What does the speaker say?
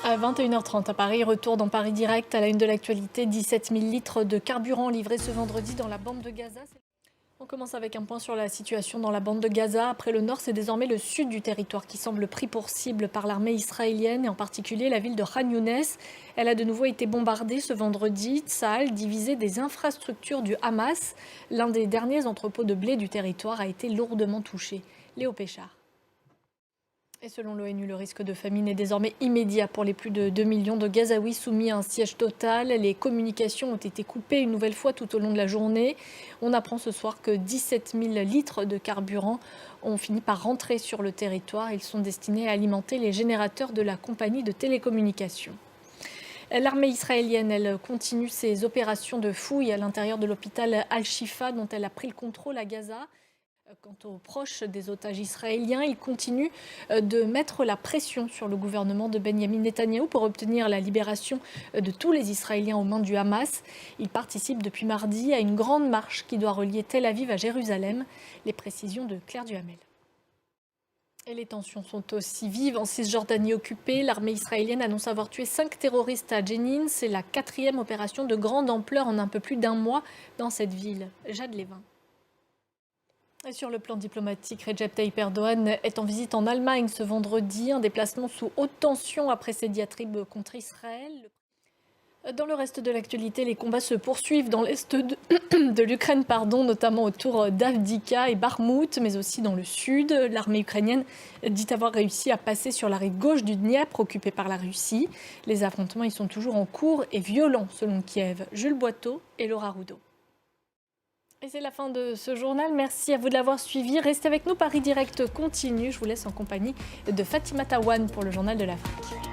À 21h30 à Paris, retour dans Paris Direct à la une de l'actualité. 17 000 litres de carburant livrés ce vendredi dans la bande de Gaza. On commence avec un point sur la situation dans la bande de Gaza. Après le nord, c'est désormais le sud du territoire qui semble pris pour cible par l'armée israélienne et en particulier la ville de Khan Younes. Elle a de nouveau été bombardée ce vendredi. Tsahal divisait des infrastructures du Hamas. L'un des derniers entrepôts de blé du territoire a été lourdement touché. Léo Péchard. Et selon l'ONU, le risque de famine est désormais immédiat pour les plus de 2 millions de Gazaouis soumis à un siège total. Les communications ont été coupées une nouvelle fois tout au long de la journée. On apprend ce soir que 17 000 litres de carburant ont fini par rentrer sur le territoire. Ils sont destinés à alimenter les générateurs de la compagnie de télécommunications. L'armée israélienne, elle continue ses opérations de fouille à l'intérieur de l'hôpital Al-Shifa dont elle a pris le contrôle à Gaza. Quant aux proches des otages israéliens, ils continuent de mettre la pression sur le gouvernement de Benyamin Netanyahou pour obtenir la libération de tous les Israéliens aux mains du Hamas. Ils participent depuis mardi à une grande marche qui doit relier Tel Aviv à Jérusalem. Les précisions de Claire Duhamel. Et les tensions sont aussi vives en Cisjordanie occupée. L'armée israélienne annonce avoir tué 5 terroristes à Jenin. C'est la 4e opération de grande ampleur en un peu plus d'un mois dans cette ville. Jade Lévin. Et sur le plan diplomatique, Recep Tayyip Erdogan est en visite en Allemagne ce vendredi, un déplacement sous haute tension après ses diatribes contre Israël. Dans le reste de l'actualité, les combats se poursuivent dans l'est de l'Ukraine, notamment autour d'Avdiïka et Bakhmout, mais aussi dans le sud. L'armée ukrainienne dit avoir réussi à passer sur la rive gauche du Dniepr, occupée par la Russie. Les affrontements y sont toujours en cours et violents, selon Kiev. Jules Boiteau et Laura Roudot. Et c'est la fin de ce journal. Merci à vous de l'avoir suivi. Restez avec nous, Paris Direct continue. Je vous laisse en compagnie de Fatima Tawane pour le Journal de l'Afrique.